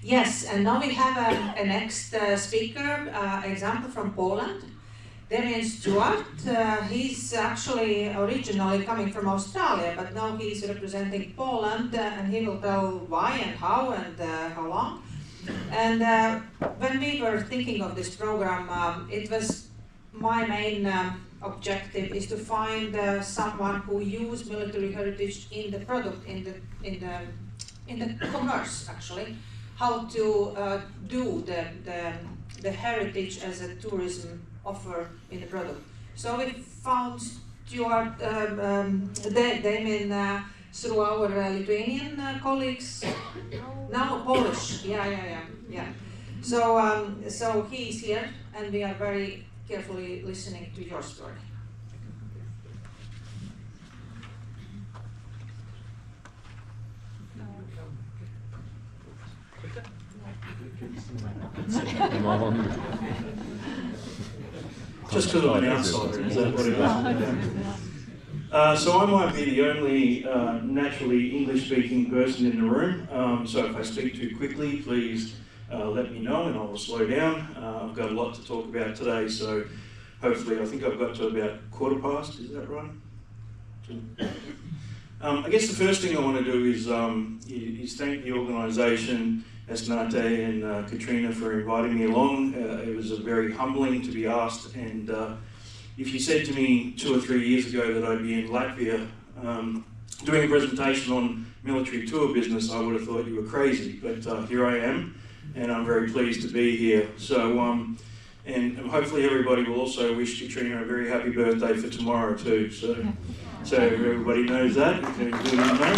Yes, and now we have a next speaker, example from Poland. Damien Stewart, he's actually originally coming from Australia, but now he's representing Poland, and he will tell why and how long. And when we were thinking of this program, it was my main objective is to find someone who used military heritage in the product, in the commerce actually, how to do the heritage as a tourism offer in the product. So we found Stewart, Damien through our Lithuanian colleagues. No, Polish. Yeah. So he is here, and we are very carefully listening to your story. Just because I'm an outsider, is that what it is? So I might be the only naturally English-speaking person in the room, so if I speak too quickly, please let me know and I will slow down. I've got a lot to talk about today, so hopefully, I think I've got to about 15:15, is that right? I guess the first thing I want to do is thank the organisation, Esnate and Katrina, for inviting me along. It was very humbling to be asked, and if you said to me 2 or 3 years ago that I'd be in Latvia doing a presentation on military tour business, I would have thought you were crazy, but here I am, and I'm very pleased to be here. So, and hopefully everybody will also wish Katrina a very happy birthday for tomorrow too, so everybody knows that, you can include it in there.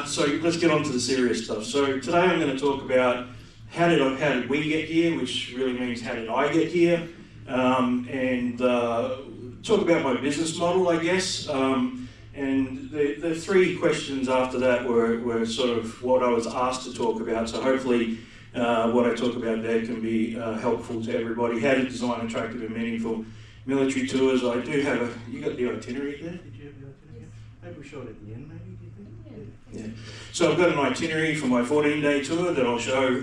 So let's get on to the serious stuff. So today I'm going to talk about how did we get here, which really means how did I get here, and talk about my business model, I guess. And the three questions after that were sort of what I was asked to talk about. So hopefully what I talk about there can be helpful to everybody. How to design attractive and meaningful military tours. I do have you got the itinerary there? Did you have the itinerary? Maybe we showed it at the end, maybe, do you think? Yeah. So I've got an itinerary for my 14-day tour that I'll show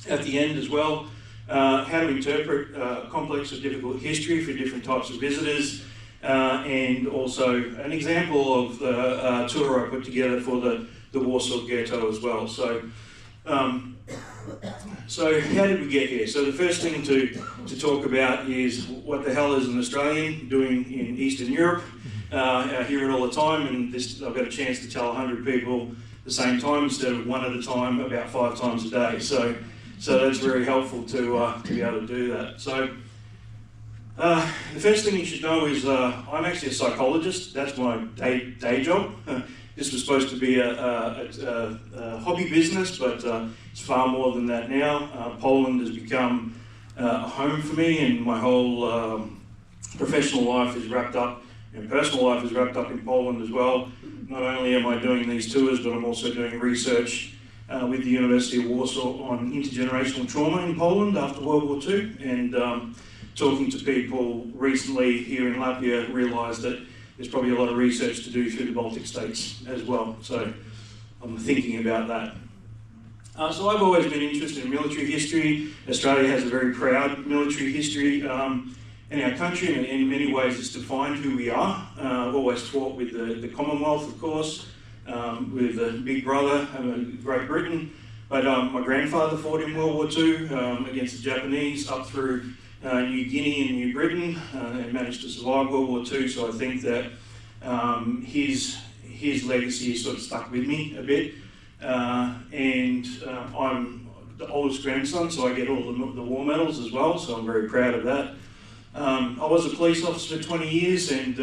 at the end as well. How to interpret complex or difficult history for different types of visitors. And also an example of the tour I put together for the Warsaw Ghetto as well. So how did we get here? So the first thing to talk about is what the hell is an Australian doing in Eastern Europe? I hear it all the time, and I've got a chance to tell 100 people at the same time instead of one at a time, about 5 times a day. So that's very helpful to be able to do that. So the first thing you should know is I'm actually a psychologist. That's my day job. This was supposed to be a hobby business, but it's far more than that now. Poland has become a home for me, and my whole professional life is wrapped up, and personal life is wrapped up in Poland as well. Not only am I doing these tours, but I'm also doing research with the University of Warsaw on intergenerational trauma in Poland after World War II, and talking to people recently here in Latvia, realised that there's probably a lot of research to do through the Baltic states as well. So I'm thinking about that. So I've always been interested in military history. Australia has a very proud military history in our country, and in many ways it's defined who we are. I've always fought with the Commonwealth, of course, with the Big Brother, Great Britain. But my grandfather fought in World War II against the Japanese up through New Guinea and New Britain, and managed to survive World War II. So I think that his legacy is sort of stuck with me a bit. And I'm the oldest grandson, so I get all the war medals as well. So I'm very proud of that. I was a police officer for 20 years, and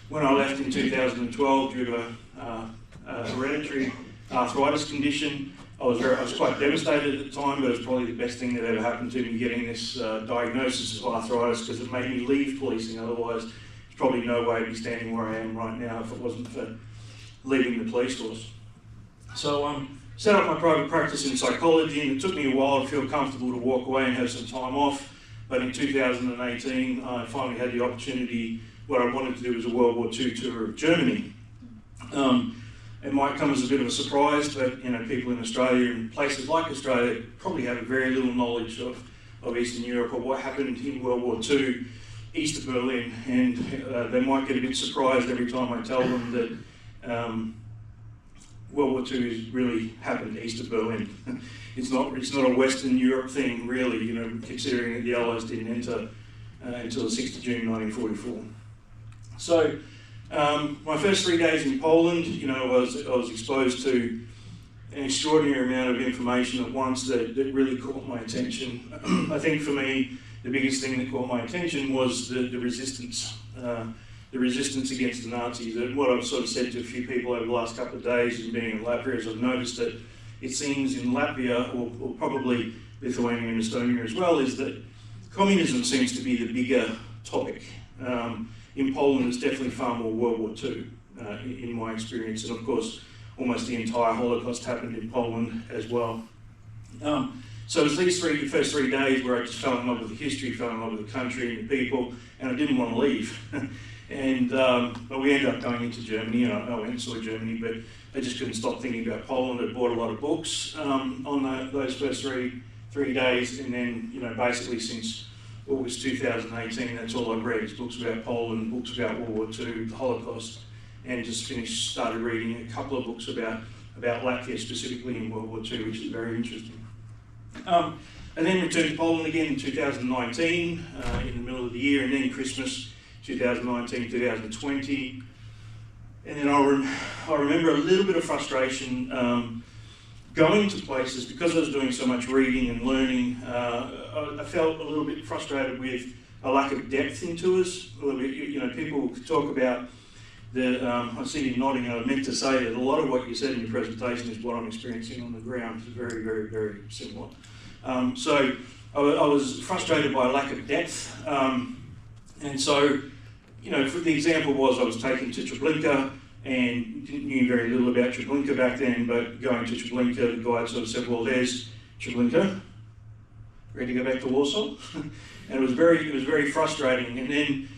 when I left in 2012 due to a hereditary arthritis condition, I was quite devastated at the time, but it was probably the best thing that ever happened to me, getting this diagnosis of arthritis, because it made me leave policing. Otherwise, there's probably no way I'd be standing where I am right now if it wasn't for leaving the police force. So set up my private practice in psychology, and it took me a while to feel comfortable to walk away and have some time off. But in 2018, I finally had the opportunity. What I wanted to do was a World War II tour of Germany. it might come as a bit of a surprise, but you know, people in Australia and places like Australia probably have very little knowledge of Eastern Europe or what happened in World War II, east of Berlin, and they might get a bit surprised every time I tell them that World War II really happened east of Berlin. It's not a Western Europe thing, really, you know, considering that the Allies didn't enter until the 6th of June 1944. So, my first 3 days in Poland, you know, I was exposed to an extraordinary amount of information at once that really caught my attention. I think for me, the biggest thing that caught my attention was the resistance against the Nazis. And what I've sort of said to a few people over the last couple of days in being in Latvia is I've noticed that it seems in Latvia, or probably Lithuania and Estonia as well, is that communism seems to be the bigger topic. In Poland, it's definitely far more World War II, in my experience, and of course, almost the entire Holocaust happened in Poland as well. So it was these first 3 days where I just fell in love with the history, fell in love with the country and the people, and I didn't want to leave. But we ended up going into Germany, and I went and saw Germany, but I just couldn't stop thinking about Poland. I bought a lot of books on those first three days, and then, you know, basically since August 2018, that's all I've read is books about Poland, books about World War II, the Holocaust, and just started reading a couple of books about Latvia specifically in World War II, which is very interesting. And then returned to Poland again in 2019, in the middle of the year, and then Christmas 2019, 2020. And then I remember a little bit of frustration going to places, because I was doing so much reading and learning. I felt a little bit frustrated with a lack of depth in tours. A little bit, you know, people talk about I see you nodding, and I meant to say that a lot of what you said in your presentation is what I'm experiencing on the ground. It's very, very, very similar. So I was frustrated by a lack of depth. And so, you know, for the example was I was taken to Treblinka and knew very little about Treblinka back then, but going to Treblinka, the guide sort of said, well, there's Treblinka, ready to go back to Warsaw? And it was very frustrating.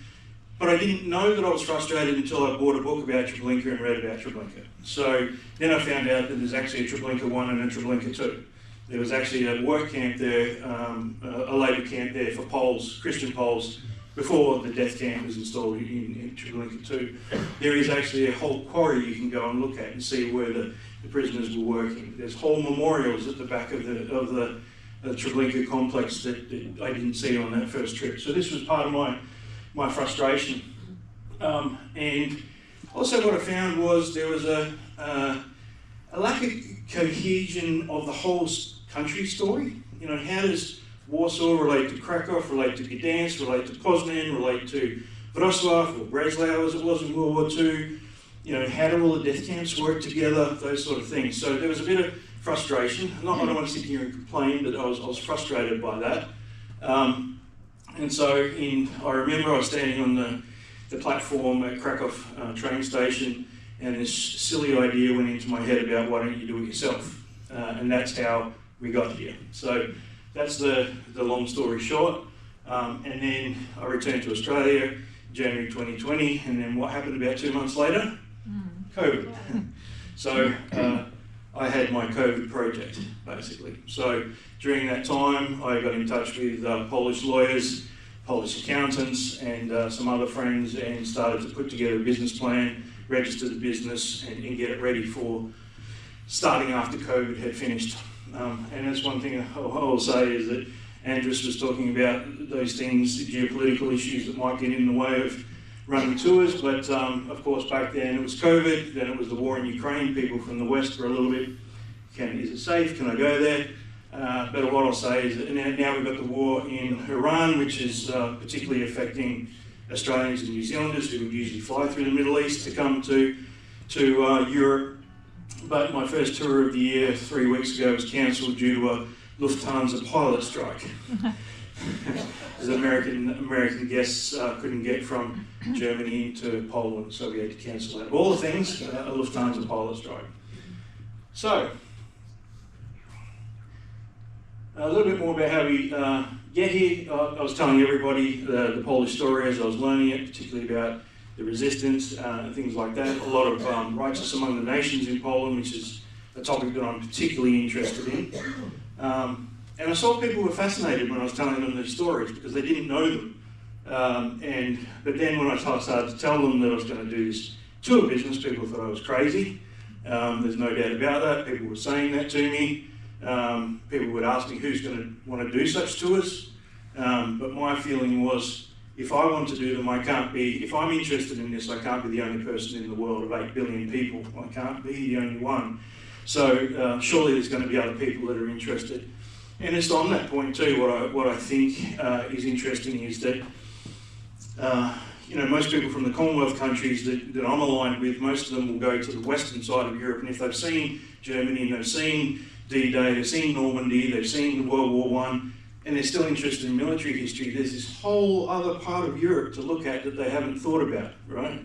But I didn't know that I was frustrated until I bought a book about Treblinka and read about Treblinka. So then I found out that there's actually a Treblinka 1 and a Treblinka 2. There was actually a work camp there, a labour camp there for Poles, Christian Poles, before the death camp was installed in Treblinka 2. There is actually a whole quarry you can go and look at and see where the prisoners were working. There's whole memorials at the back of the Treblinka complex that I didn't see on that first trip. So this was part of my frustration. And also what I found was there was a lack of cohesion of the whole country story. You know, how does Warsaw relate to Krakow, relate to Gdansk, relate to Poznan, relate to Wrocław or Breslau as it was in World War II? You know, how do all the death camps work together? Those sort of things. So there was a bit of frustration. I don't want to sit here and complain, but I was frustrated by that. And so I remember I was standing on the platform at Krakow train station, and this silly idea went into my head about why don't you do it yourself? And that's how we got here. So that's the long story short. And then I returned to Australia, January 2020, and then what happened about 2 months later? COVID. So I had my COVID project, basically. So during that time, I got in touch with Polish lawyers, Polish accountants, and some other friends, and started to put together a business plan, register the business, and get it ready for starting after COVID had finished. And that's one thing I will say is that Andrus was talking about those things, the geopolitical issues that might get in the way of running tours, but of course back then it was COVID, then it was the war in Ukraine. People from the West were a little bit, is it safe, can I go there? But what I'll say is that now we've got the war in Iran, which is particularly affecting Australians and New Zealanders who would usually fly through the Middle East to come to Europe. But my first tour of the year 3 weeks ago was cancelled due to a Lufthansa pilot strike. As American guests couldn't get from Germany to Poland, so we had to cancel that. Of all the things, a Lufthansa pilot strike. So, a little bit more about how we get here. I was telling everybody the Polish story as I was learning it, particularly about the resistance, things like that. A lot of righteous among the nations in Poland, which is a topic that I'm particularly interested in. And I saw people were fascinated when I was telling them these stories because they didn't know them. But then when I started to tell them that I was going to do this tour business, people thought I was crazy. There's no doubt about that. People were saying that to me. People would ask me who's going to want to do such tours. But my feeling was, if I want to do them, if I'm interested in this, I can't be the only person in the world of 8 billion people. I can't be the only one. So surely there's going to be other people that are interested. And it's on that point too, what I think is interesting is that, most people from the Commonwealth countries that I'm aligned with, most of them will go to the western side of Europe, and if they've seen Germany and they've seen D-Day, they've seen Normandy, they've seen World War I, and they're still interested in military history, there's this whole other part of Europe to look at that they haven't thought about, right?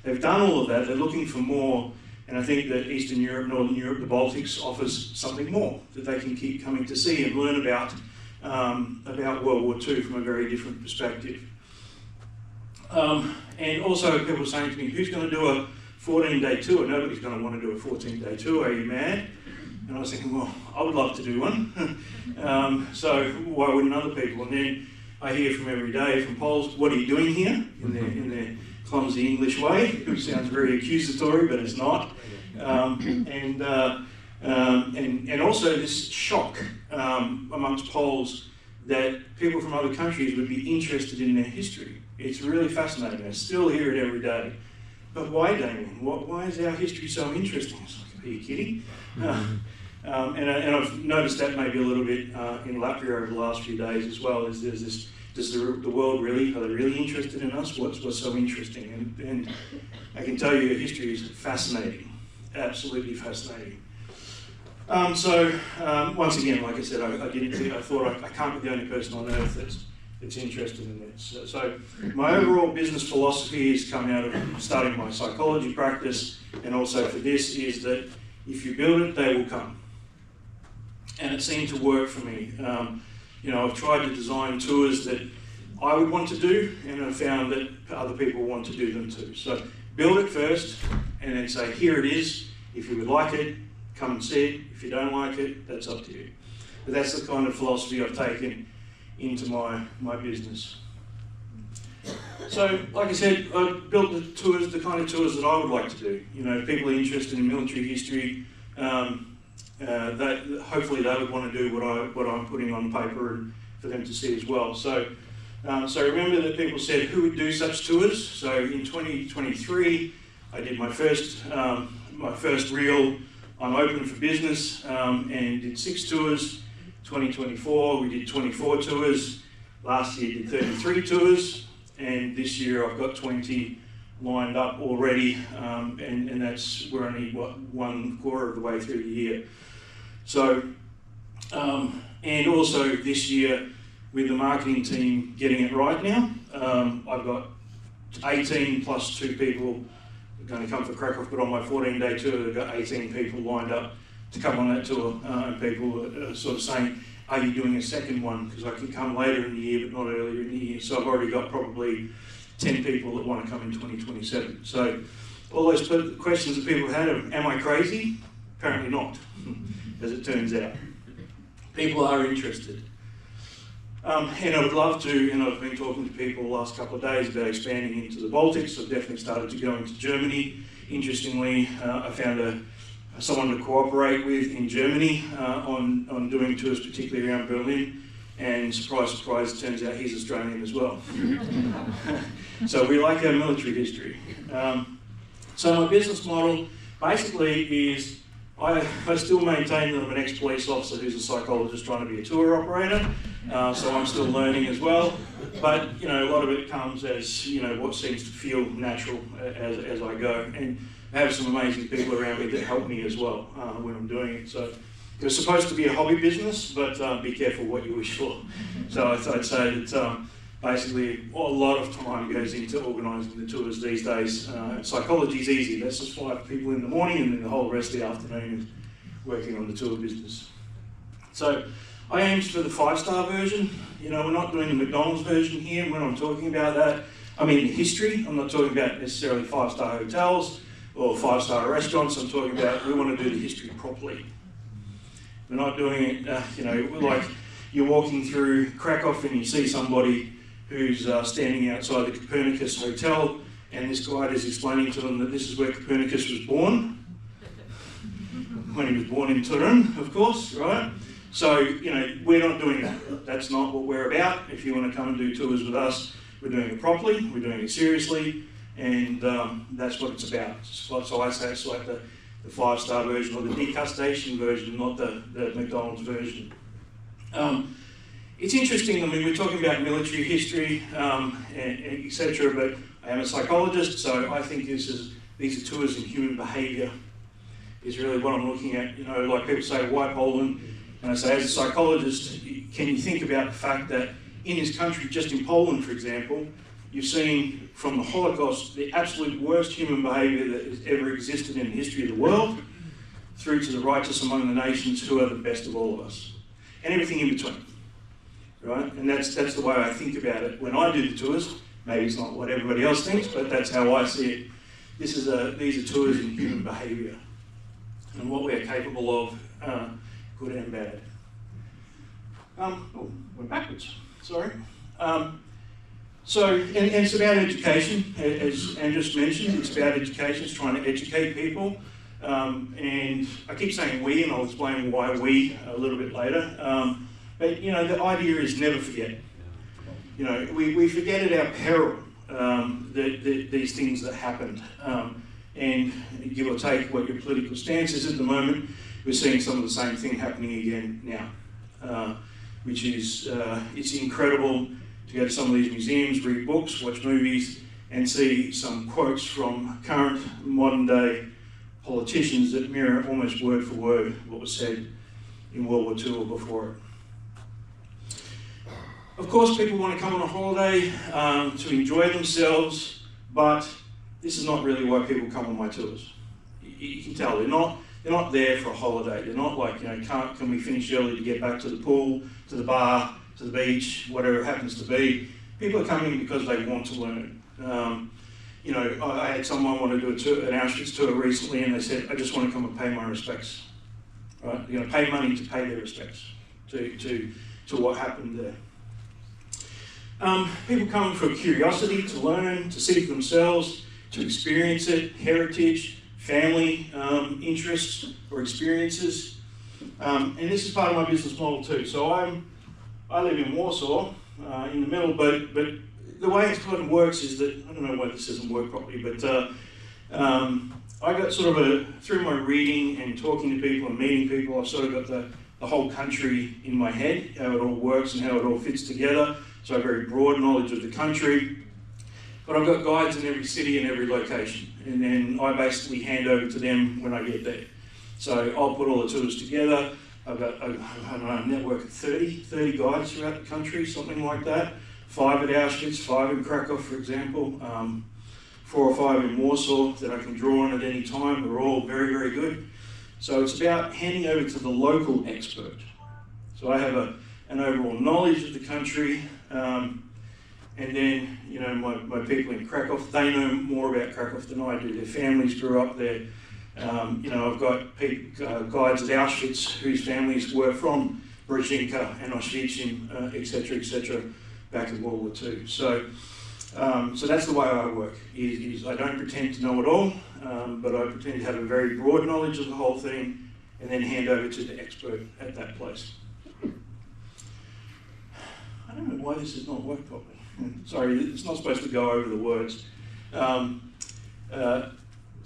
They've done all of that, they're looking for more, and I think that Eastern Europe, Northern Europe, the Baltics offers something more that they can keep coming to see and learn about World War II from a very different perspective. And also people saying to me, who's going to do a 14-day tour? Nobody's going to want to do a 14-day tour, are you mad? And I was thinking, well, I would love to do one. So why wouldn't other people? And then I hear from every day from Poles, what are you doing here? In their clumsy English way, which sounds very accusatory, but it's not. And also this shock amongst Poles that people from other countries would be interested in their history. It's really fascinating. I still hear it every day. But why, Damien? Why is our history so interesting? It's like, are you kidding? And I've noticed that maybe a little bit in Latvia over the last few days as well. Is there's this? Does the world really? Are they really interested in us? What's so interesting? And I can tell you, history is fascinating, absolutely fascinating. Once again, like I said, I thought I can't be the only person on earth that's interested in this. So my overall business philosophy has come out of starting my psychology practice, and also for this is that if you build it, they will come. And it seemed to work for me. I've tried to design tours that I would want to do, and I've found that other people want to do them too. So build it first, and then say, here it is. If you would like it, come and see it. If you don't like it, that's up to you. But that's the kind of philosophy I've taken into my business. So, like I said, I built the tours, the kind of tours that I would like to do. If people are interested in military history, hopefully they would want to do what I'm putting on paper and for them to see as well. So remember that people said who would do such tours. So in 2023, I did my first real I'm open for business and did 6 tours. 2024 we did 24 tours. Last year did 33 tours, and this year I've got 20 lined up already, and we're only 1/4 of the way through the year. So, and also this year with the marketing team getting it right now, I've got 18 plus 2 people going to come for Krakow, but on my 14-day tour I've got 18 people lined up to come on that tour, and people are sort of saying, are you doing a second one? Because I can come later in the year, but not earlier in the year. So I've already got probably 10 people that want to come in 2027. So all those questions that people had of, am I crazy? Apparently not, as it turns out. People are interested. And I would love to, and I've been talking to people the last couple of days about expanding into the Baltics. I've definitely started to go into Germany. Interestingly, I found someone to cooperate with in Germany on doing tours, particularly around Berlin. And surprise, surprise, it turns out he's Australian as well. So we like our military history. So my business model basically is I still maintain that I'm an ex-police officer who's a psychologist trying to be a tour operator. So I'm still learning as well. But a lot of it comes as what seems to feel natural as I go. And I have some amazing people around me that help me as well when I'm doing it. So it was supposed to be a hobby business, but be careful what you wish for. So I'd say that basically a lot of time goes into organising the tours these days. Psychology is easy. Let's just fly people in the morning, and then the whole rest of the afternoon is working on the tour business. So I aimed for the 5-star version. We're not doing the McDonald's version here when I'm talking about that. I mean history. I'm not talking about necessarily 5-star hotels or 5-star restaurants. I'm talking about we want to do the history properly. We're not doing it, like you're walking through Krakow and you see somebody who's standing outside the Copernicus Hotel, and this guide is explaining to them that this is where Copernicus was born, when he was born in Turin, of course, right? So, we're not doing that. That's not what we're about. If you want to come and do tours with us, we're doing it properly, we're doing it seriously, and that's what it's about. So I say it's like the 5-star version or the degustation version, not the McDonald's version. It's interesting, I mean, we're talking about military history, etc., but I am a psychologist, so I think these are tours in human behaviour is really what I'm looking at. Like people say, why Poland? And I say, as a psychologist, can you think about the fact that in this country, just in Poland, for example, you've seen from the Holocaust the absolute worst human behaviour that has ever existed in the history of the world, through to the righteous among the nations who are the best of all of us, and everything in between. Right? And that's the way I think about it when I do the tours. Maybe it's not what everybody else thinks, but that's how I see it. These are tours in human behaviour and what we're capable of, good and bad. We're backwards, sorry. So it's about education, as Andrews mentioned. It's about education. It's trying to educate people. And I keep saying we, and I'll explain why we a little bit later. But the idea is never forget. We forget at our peril these things that happened. And give or take what your political stance is at the moment, we're seeing some of the same thing happening again now, which is it's incredible to go to some of these museums, read books, watch movies, and see some quotes from current modern day politicians that mirror almost word for word what was said in World War II or before it. Of course, people want to come on a holiday to enjoy themselves, but this is not really why people come on my tours. You can tell they're not there for a holiday. They're not like, can we finish early to get back to the pool, to the bar, to the beach, whatever it happens to be. People are coming because they want to learn. I had someone want to do an Auschwitz tour recently, and they said, I just want to come and pay my respects. Right? They're going to pay money to pay their respects to what happened there. People come for curiosity, to learn, to see for themselves, to experience it, heritage, family interests or experiences. And this is part of my business model too. So I live in Warsaw, in the middle, but the way it kind of works is that, I don't know why this doesn't work properly, but I got sort of through my reading and talking to people and meeting people, I've sort of got the whole country in my head, how it all works and how it all fits together. So I have very broad knowledge of the country, but I've got guides in every city and every location, and then I basically hand over to them when I get there. So I'll put all the tours together. I've got a network of 30 guides throughout the country, something like that. 5 at Auschwitz, 5 in Krakow, for example, 4 or 5 in Warsaw that I can draw on at any time. They're all very, very good. So it's about handing over to the local expert. So I have an overall knowledge of the country, and then, my people in Krakow, they know more about Krakow than I do. Their families grew up there. I've got guides at Auschwitz whose families were from Brzezinka and Auschwitz, etc., back in World War II. So that's the way I work. Is I don't pretend to know it all, but I pretend to have a very broad knowledge of the whole thing, and then hand over to the expert at that place. I don't know why this has not worked properly. Sorry, it's not supposed to go over the words.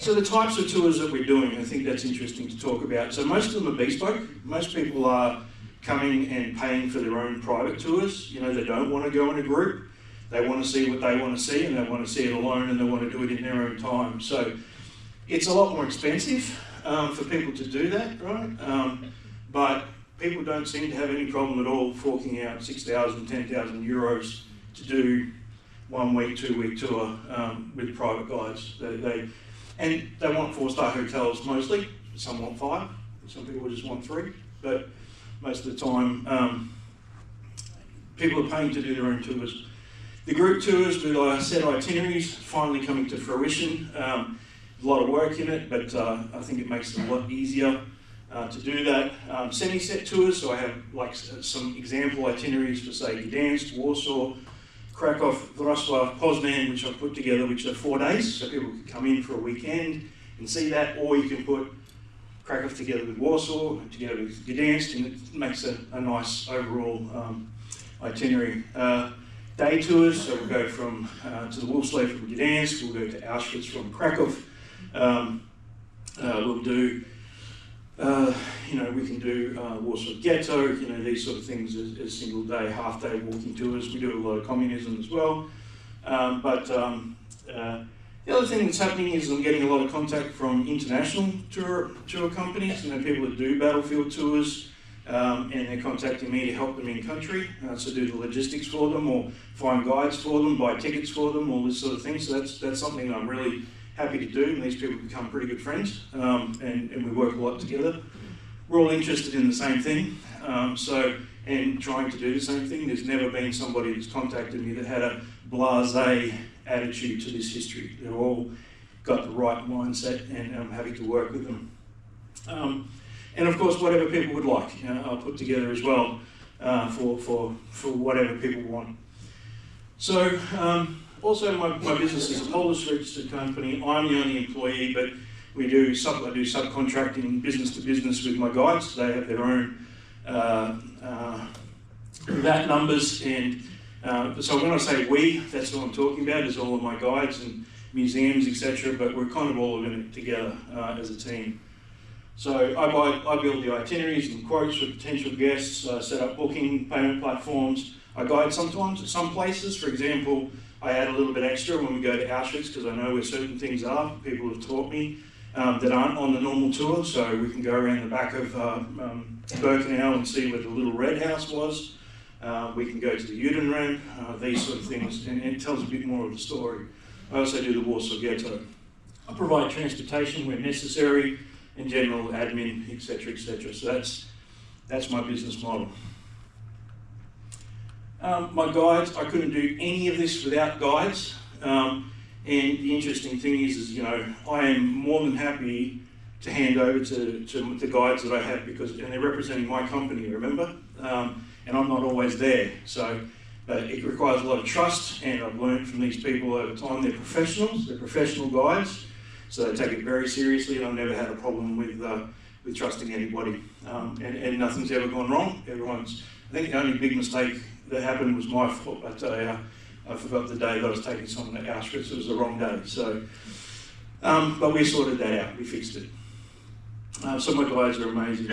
So the types of tours that we're doing, I think that's interesting to talk about. So most of them are bespoke. Most people are coming and paying for their own private tours. They don't want to go in a group. They want to see what they want to see, and they want to see it alone, and they want to do it in their own time. So it's a lot more expensive for people to do that, right? But people don't seem to have any problem at all forking out 6,000, 10,000 euros to do 1 week, 2 week tour with private guides. And they want 4-star hotels mostly. Some want 5, some people just want 3. But most of the time, people are paying to do their own tours. The group tours with set itineraries finally coming to fruition. A lot of work in it, but I think it makes it a lot easier to do that. Semi-set tours, so I have like some example itineraries for say Gdansk, Warsaw, Krakow, Wrocław, Poznan, which I've put together, which are 4 days, so people can come in for a weekend and see that, or you can put Krakow together with Warsaw, together with Gdansk, and it makes a nice overall itinerary. Day tours, so we'll go from to the Wolfsley from Gdansk, we'll go to Auschwitz from Krakow. We'll do, we can do Warsaw Ghetto, these sort of things as single day, half day walking tours. We do a lot of communism as well. The other thing that's happening is I'm getting a lot of contact from international tour companies, people that do battlefield tours, and they're contacting me to help them in country, so do the logistics for them, or find guides for them, buy tickets for them, all this sort of thing. So that's something that I'm really happy to do, and these people become pretty good friends, and we work a lot together. We're all interested in the same thing, and trying to do the same thing. There's never been somebody that's contacted me that had a blasé attitude to this history. They've all got the right mindset, and I'm happy to work with them. And of course, whatever people would like, I'll put together as well for whatever people want. So, also my business is a Polish registered company. I'm the only employee, but I do subcontracting business to business with my guides. They have their own VAT numbers, and so when I say we, that's what I'm talking about, is all of my guides and museums, etc. But we're kind of all in it together as a team. So I build the itineraries and quotes for potential guests, set up booking, payment platforms. I guide sometimes at some places. For example, I add a little bit extra when we go to Auschwitz, because I know where certain things are. People have taught me that aren't on the normal tour, so we can go around the back of Birkenau and see where the little red house was. We can go to the Judenramp, these sort of things, and it tells a bit more of the story. I also do the Warsaw Ghetto. I provide transportation where necessary, and general admin, etc., etc. So that's my business model. My guides, I couldn't do any of this without guides. And the interesting thing is I am more than happy to hand over to the guides that I have, and they're representing my company, remember? And I'm not always there. So it requires a lot of trust, and I've learned from these people over time. They're professionals, they're professional guides, so they take it very seriously, and I've never had a problem with trusting anybody. And nothing's ever gone wrong. I think the only big mistake that happened was my fault. I forgot the day that I was taking someone to Auschwitz. It was the wrong day. So, but we sorted that out. We fixed it. So my guys are amazing.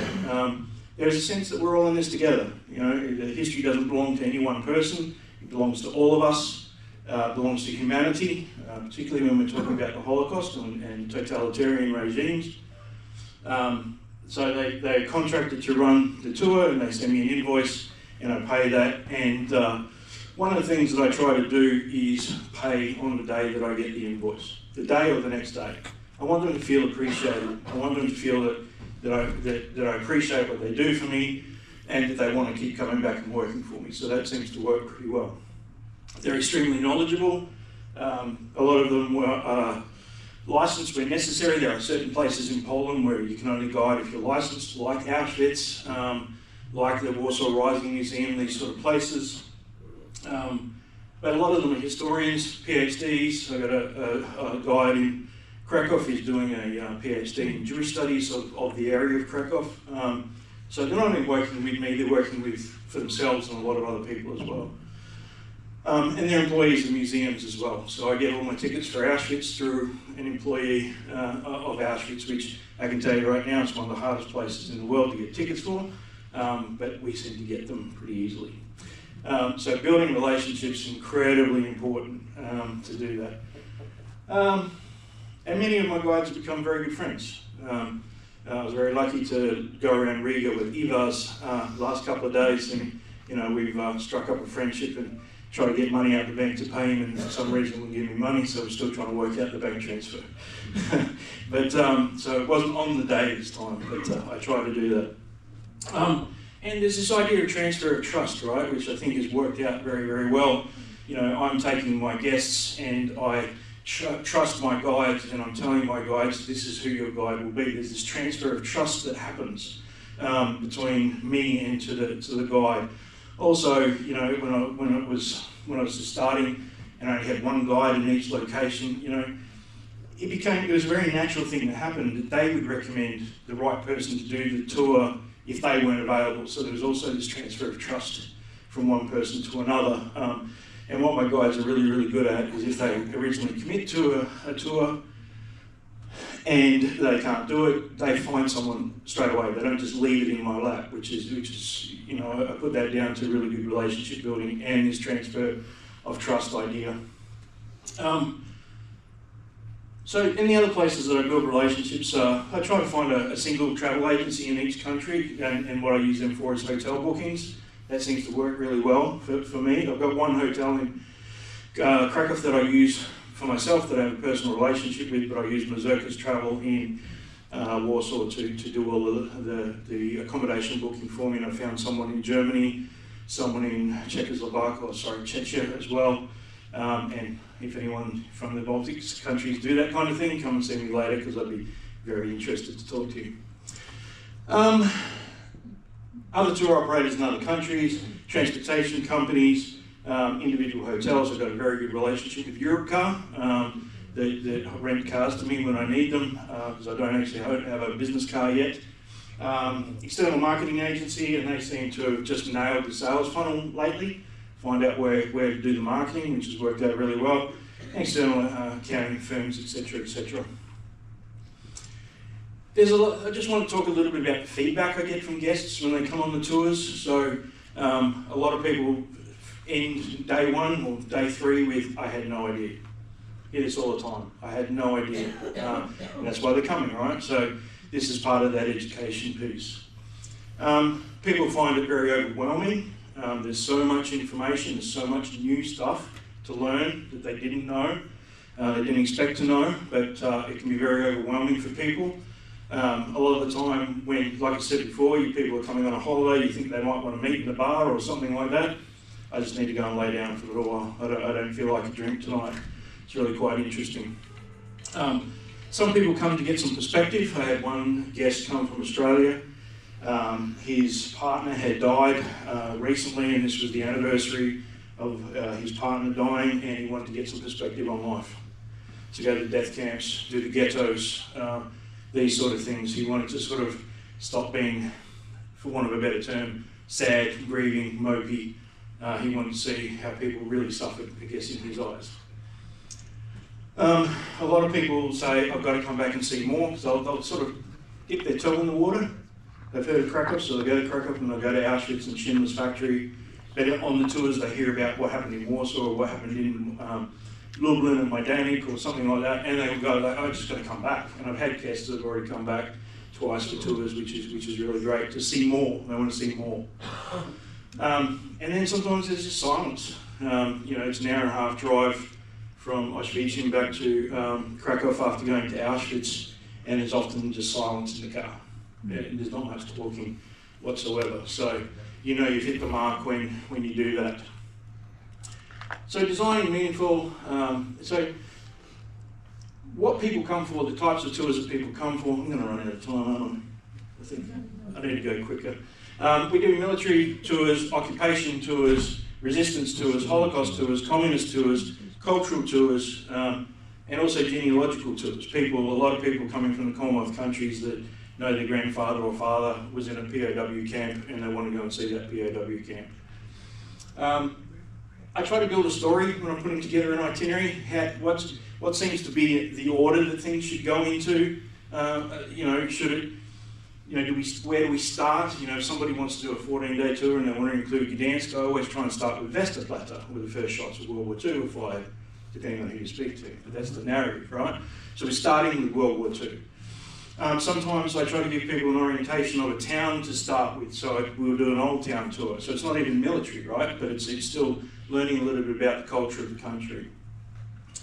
There's a sense that we're all in this together. The history doesn't belong to any one person. It belongs to all of us. It belongs to humanity, particularly when we're talking about the Holocaust and totalitarian regimes. So they're contracted to run the tour, and they send me an invoice, and I pay that. And one of the things that I try to do is pay on the day that I get the invoice, the day or the next day. I want them to feel appreciated. I want them to feel that I appreciate what they do for me, and that they want to keep coming back and working for me. So that seems to work pretty well. They're extremely knowledgeable. A lot of them were licensed where necessary. There are certain places in Poland where you can only guide if you're licensed, like Auschwitz, like the Warsaw Rising Museum, these sort of places. But a lot of them are historians, PhDs. I got a guide in Krakow. He's doing a PhD in Jewish studies of the area of Krakow. So they're not only working with me, they're working for themselves and a lot of other people as well. And they're employees of museums as well. So I get all my tickets for Auschwitz through an employee of Auschwitz, which I can tell you right now, it's one of the hardest places in the world to get tickets for, but we seem to get them pretty easily. So building relationships is incredibly important to do that. And many of my guides have become very good friends. I was very lucky to go around Riga with Ivars the last couple of days, and we've struck up a friendship and try to get money out of the bank to pay him, and for some reason wouldn't give me money, so we're still trying to work out the bank transfer. But so it wasn't on the day this time, but I tried to do that. And there's this idea of transfer of trust, right, which I think has worked out very, very well. you know, I'm taking my guests and I trust my guides, and I'm telling my guides this is who your guide will be. There's this transfer of trust that happens between me and to the guide. Also, you know, when I was just starting and I only had one guide in each location, you know, it was a very natural thing that happened that they would recommend the right person to do the tour if they weren't available. So there was also this transfer of trust from one person to another. And what my guides are really, really good at is if they originally commit to a tour and they can't do it, they find someone straight away. They don't just leave it in my lap, which is, you know, I put that down to really good relationship building and this transfer of trust idea. So in the other places that I build relationships, I try to find a single travel agency in each country, and what I use them for is hotel bookings. That seems to work really well for me. I've got one hotel in Krakow that I use for myself that I have a personal relationship with, but I use Mazurka's Travel in Warsaw to do all the accommodation booking for me. And I found someone in Germany, someone in Czechia as well. And if anyone from the Baltic countries do that kind of thing, come and see me later because I'd be very interested to talk to you. Other tour operators in other countries, transportation companies, individual hotels. I've got a very good relationship with Europcar that rent cars to me when I need them because I don't actually have a business car yet. External marketing agency, and they seem to have just nailed the sales funnel lately. Find out where to do the marketing, which has worked out really well. External accounting firms, etc., etc. There's a lot. I just want to talk a little bit about the feedback I get from guests when they come on the tours. So a lot of people end day one or day three with, I had no idea. Hear this all the time. I had no idea. And that's why they're coming, right? So this is part of that education piece. People find it very overwhelming. There's so much information, there's so much new stuff to learn that they didn't know, they didn't expect to know, but it can be very overwhelming for people. A lot of the time when, like I said before, people are coming on a holiday, you think they might want to meet in the bar or something like that. I just need to go and lay down for a little while. I don't feel like a drink tonight. It's really quite interesting. Some people come to get some perspective. I had one guest come from Australia. His partner had died recently, and this was the anniversary of his partner dying, and he wanted to get some perspective on life. To go to death camps, do the ghettos, these sort of things. He wanted to sort of stop being, for want of a better term, sad, grieving, mopey. He wanted to see how people really suffered, I guess, in his eyes. A lot of people say, I've got to come back and see more, because they'll sort of dip their toe in the water. They've heard of Krakow, so they go to Krakow and they'll go to Auschwitz and Schindler's factory. But on the tours they hear about what happened in Warsaw or what happened in Lublin and Majdanek or something like that, and they will go like, oh, I just got to come back. And I've had guests that have already come back twice for tours, which is really great, to see more. They want to see more. And then sometimes there's just silence. You know, it's an hour and a half drive from Auschwitz back to Krakow after going to Auschwitz, and there's often just silence in the car. Yeah, there's not much talking whatsoever. So you know you've hit the mark when you do that. So designing meaningful. So what people come for, the types of tours that people come for. I'm going to run out of time, aren't I? I think I need to go quicker. We do military tours, occupation tours, resistance tours, Holocaust tours, communist tours, cultural tours, and also genealogical tours. A lot of people coming from the Commonwealth countries that know their grandfather or father was in a POW camp and they want to go and see that POW camp. I try to build a story when I'm putting together an itinerary. What seems to be the order that things should go into? You know, should it? You know, where do we start? You know, if somebody wants to do a 14-day tour and they want to include Gdansk, I always try and start with Westerplatte, with the first shots of World War II, depending on who you speak to. But that's the narrative, right? So we're starting with World War II. Sometimes I try to give people an orientation of a town to start with, so we'll do an old town tour. So it's not even military, right? But it's still learning a little bit about the culture of the country.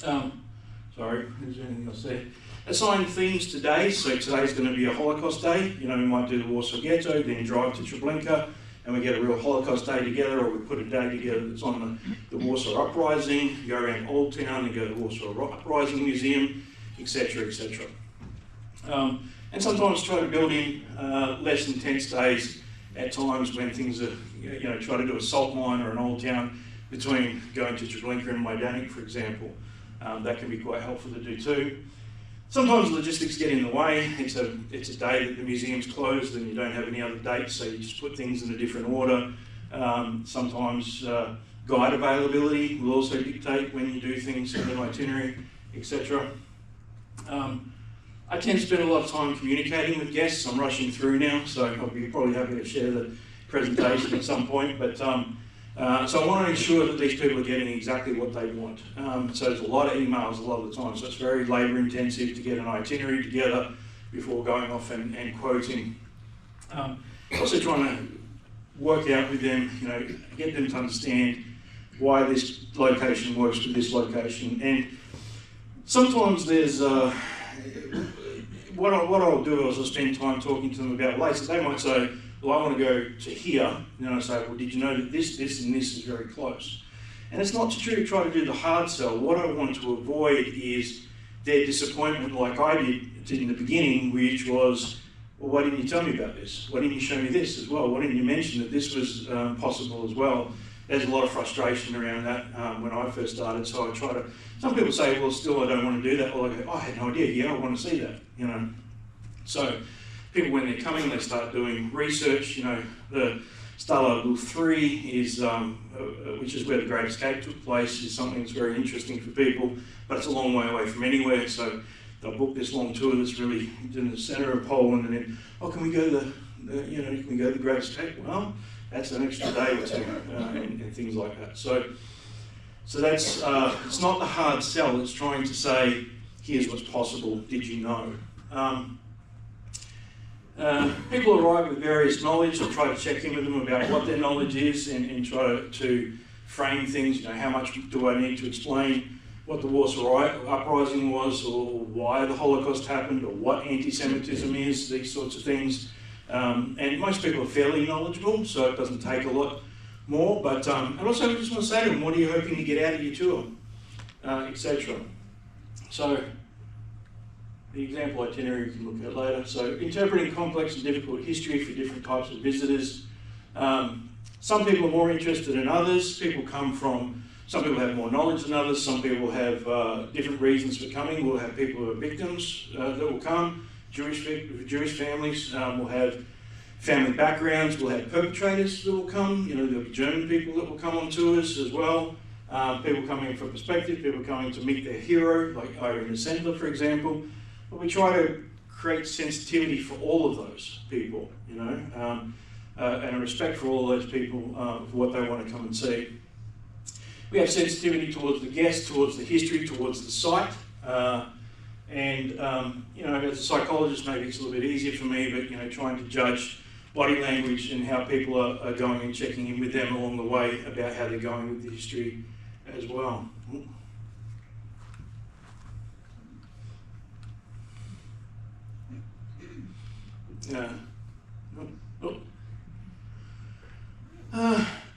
Sorry, is there anything else there? Assign themes today, so today's going to be a Holocaust day. You know, we might do the Warsaw Ghetto, then drive to Treblinka, and we get a real Holocaust day together, or we put a day together that's on the Warsaw Uprising, you go around Old Town and go to the Warsaw Uprising Museum, etc., etc. And sometimes try to build in less intense days at times when things are, try to do a salt mine or an old town between going to Treblinka and Majdanek, for example. That can be quite helpful to do too. Sometimes logistics get in the way. It's a day that the museum's closed and you don't have any other dates, so you just put things in a different order. Sometimes guide availability will also dictate when you do things in an itinerary, etc. I tend to spend a lot of time communicating with guests. I'm rushing through now, so I'll be probably happy to share the presentation at some point. But so I want to ensure that these people are getting exactly what they want. So there's a lot of emails a lot of the time, so it's very labour intensive to get an itinerary together before going off and quoting. Also trying to work out with them, get them to understand why this location works with this location. And sometimes there's what I'll do is I'll spend time talking to them about later. They might say, well, I want to go to here, and then I say, well, did you know that this, and this is very close? And it's not to try to do the hard sell. What I want to avoid is their disappointment like I did in the beginning, which was, well, why didn't you tell me about this? Why didn't you show me this as well? Why didn't you mention that this was possible as well? There's a lot of frustration around that when I first started, so I try to, some people say, well, still I don't want to do that, or I go, oh, I had no idea, yeah, I want to see that, So people, when they're coming, they start doing research. The Stalag 3 is, which is where the Great Escape took place, is something that's very interesting for people, but it's a long way away from anywhere, so they'll book this long tour that's really in the centre of Poland, and then, oh, can we go to can we go to the Great Escape? Well, that's an extra day or two, and things like that. So that's, it's not the hard sell, it's trying to say, here's what's possible, did you know? People arrive with various knowledge. I try to check in with them about what their knowledge is and try to frame things. How much do I need to explain what the Warsaw Uprising was, or why the Holocaust happened, or what anti-Semitism is, these sorts of things. And most people are fairly knowledgeable, so it doesn't take a lot more. But and also we just want to say to them, what are you hoping to get out of your tour, etc. So the example itinerary we can look at later. So interpreting complex and difficult history for different types of visitors. Some people are more interested than others. Some people have more knowledge than others. Some people have different reasons for coming. We'll have people who are victims that will come. Jewish families will have family backgrounds. We'll have perpetrators that will come. There'll be German people that will come on tours as well. People coming for perspective, people coming to meet their hero, like Irene Sendler, for example. But we try to create sensitivity for all of those people, and a respect for all of those people for what they want to come and see. We have sensitivity towards the guest, towards the history, towards the site. As a psychologist, maybe it's a little bit easier for me, but trying to judge body language and how people are going and checking in with them along the way about how they're going with the history as well.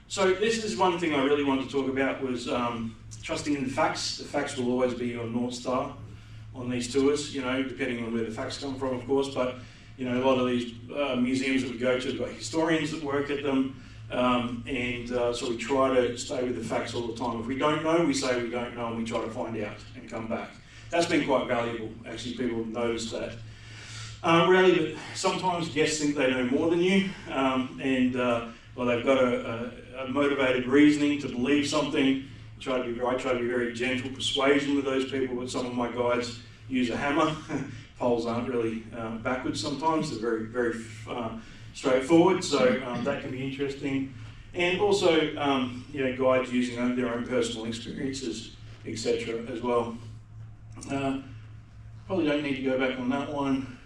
So this is one thing I really wanted to talk about was trusting in the facts. The facts will always be your North Star on these tours, depending on where the facts come from, of course, but a lot of these museums that we go to have got historians that work at them, so we try to stay with the facts all the time. If we don't know, we say we don't know, and we try to find out and come back. That's been quite valuable, actually. People have noticed that. Really, but sometimes guests think they know more than you, they've got a motivated reasoning to believe something. I try to be very gentle persuasion with those people, but some of my guides use a hammer. Poles aren't really backwards sometimes, they're very, very straightforward, so that can be interesting. And also, guides using their own personal experiences, etc. as well. Probably don't need to go back on that one.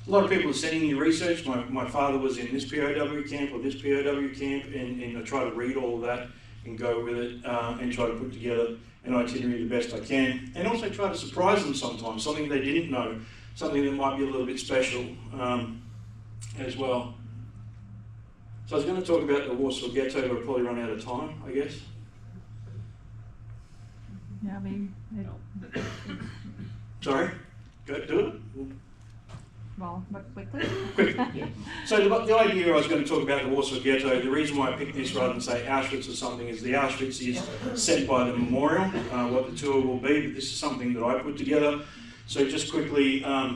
A lot of people are sending me research. My father was in this POW camp or this POW camp, and I try to read all of that and go with it and try to put together an itinerary the best I can. And also try to surprise them sometimes, something they didn't know, something that might be a little bit special as well. So I was going to talk about the Warsaw Ghetto, but I've probably run out of time, I guess. Yeah, maybe. Sorry? Go do it. Well, but quickly. Quickly. So the idea I was going to talk about the Warsaw Ghetto, the reason why I picked this rather than say Auschwitz or something is the Auschwitz is set by the memorial, what the tour will be, but this is something that I put together. So just quickly, how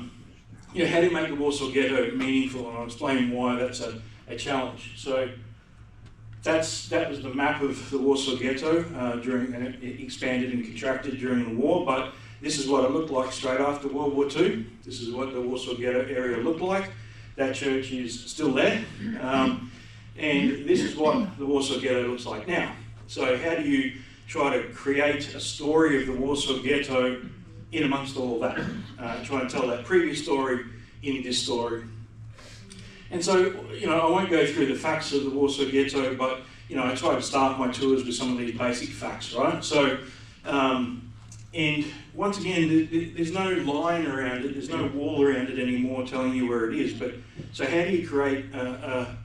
do you make the Warsaw Ghetto meaningful, and I'll explain why that's a challenge. So that was the map of the Warsaw Ghetto and it expanded and contracted during the war, but this is what it looked like straight after World War II. This is what the Warsaw Ghetto area looked like. That church is still there. And this is what the Warsaw Ghetto looks like now. So how do you try to create a story of the Warsaw Ghetto in amongst all of that? Try and tell that previous story in this story. And so, I won't go through the facts of the Warsaw Ghetto, but, I try to start my tours with some of these basic facts, right? So, and once again, there's no line around it, there's no wall around it anymore telling you where it is, but so how do you create a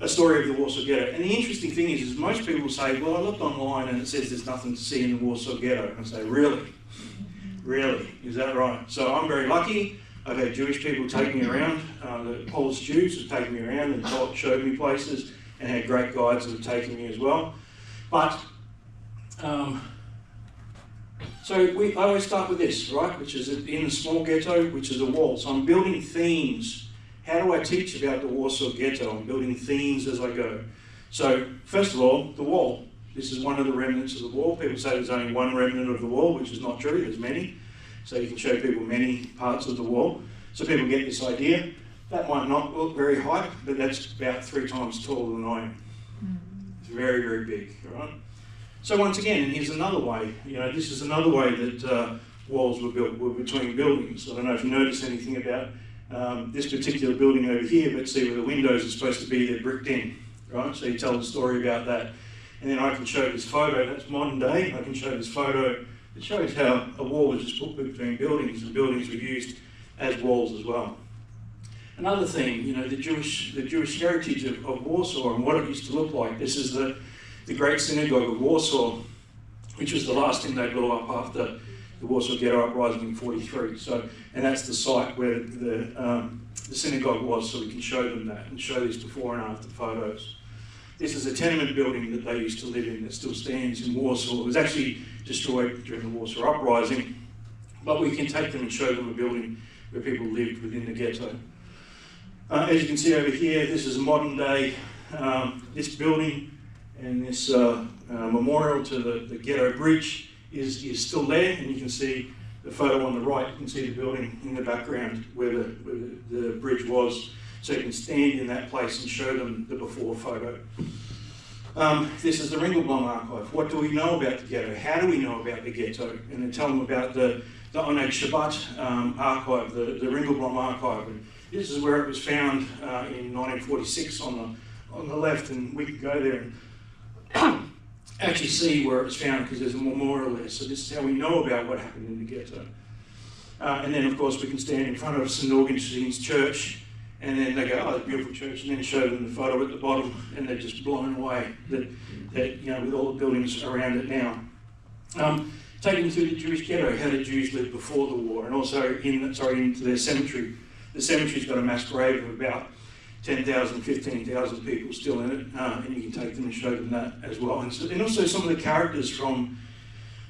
story of the Warsaw Ghetto? And the interesting thing is most people say, well, I looked online and it says there's nothing to see in the Warsaw Ghetto. And I say, really? Really? Is that right? So I'm very lucky. I've had Jewish people take me around, the Polish Jews have taken me around and showed me places, and had great guides that have taken me as well. But, I always start with this, right, which is in the small ghetto, which is a wall. So I'm building themes. How do I teach about the Warsaw Ghetto? I'm building themes as I go. So, first of all, the wall. This is one of the remnants of the wall. People say there's only one remnant of the wall, which is not true, there's many. So you can show people many parts of the wall. So people get this idea. That might not look very high, but that's about 3 times taller than I am. It's very, very big, all right? So once again, and here's another way, this is another way that walls were built, were between buildings. I don't know if you notice anything about this particular building over here, but see where the windows are supposed to be, they're bricked in, right? So you tell the story about that. And then I can show this photo, that's modern day. I can show this photo. It shows how a wall was just put between buildings, and buildings were used as walls as well. Another thing, the Jewish heritage of Warsaw and what it used to look like. This is the Great Synagogue of Warsaw, which was the last thing they blew up after the Warsaw Ghetto Uprising in '43. So, and that's the site where the synagogue was, so we can show them that and show these before and after photos. This is a tenement building that they used to live in that still stands in Warsaw. It was actually destroyed during the Warsaw Uprising, but we can take them and show them a building where people lived within the ghetto. As you can see over here, this is a modern day, this building and this memorial to the ghetto bridge is still there, and you can see the photo on the right, you can see the building in the background where the bridge was, so you can stand in that place and show them the before photo. This is the Ringelblom archive. What do we know about the ghetto? How do we know about the ghetto? And then tell them about the Oneg Shabbat archive, the Ringelblom archive. And this is where it was found in 1946 on the left, and we can go there and actually see where it was found because there's a memorial there. So this is how we know about what happened in the ghetto. And then, of course, we can stand in front of St. Augustine's church, and then they go, oh, it's a beautiful church, and then show them the photo at the bottom, and they're just blown away that with all the buildings around it now. Take them through the Jewish ghetto, how the Jews lived before the war, and also into their cemetery. The cemetery's got a mass grave of about 10,000, 15,000 people still in it, and you can take them and show them that as well. And also some of the characters from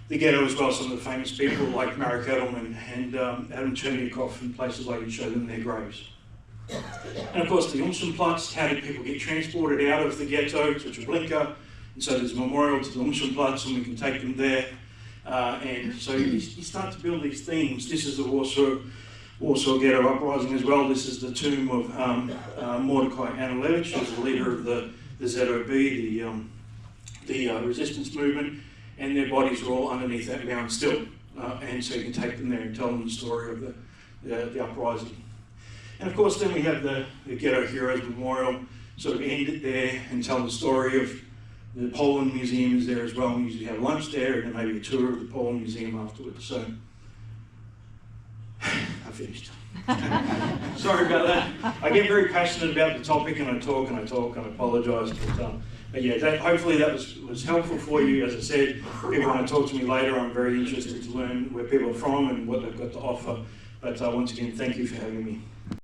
the ghetto as well, some of the famous people like Marek Edelman and Adam Chernyakov and places like that, show them their graves. And of course the Umschenplatz, how did people get transported out of the ghetto to Treblinka? And so there's a memorial to the Umschenplatz, and we can take them there. And so you start to build these themes. This is the Warsaw Ghetto Uprising as well. This is the tomb of Mordecai Anulevich, who's the leader of the ZOB, the resistance movement, and their bodies are all underneath that mound still. And so you can take them there and tell them the story of the uprising. And of course then we have the Ghetto Heroes Memorial, sort of end it there and tell the story of the Poland Museum is there as well. We usually have lunch there and then maybe a tour of the Poland Museum afterwards. So I finished. Sorry about that. I get very passionate about the topic and I talk and I apologise. But yeah, hopefully that was helpful for you. As I said, if people want to talk to me later, I'm very interested to learn where people are from and what they've got to offer. But once again, thank you for having me.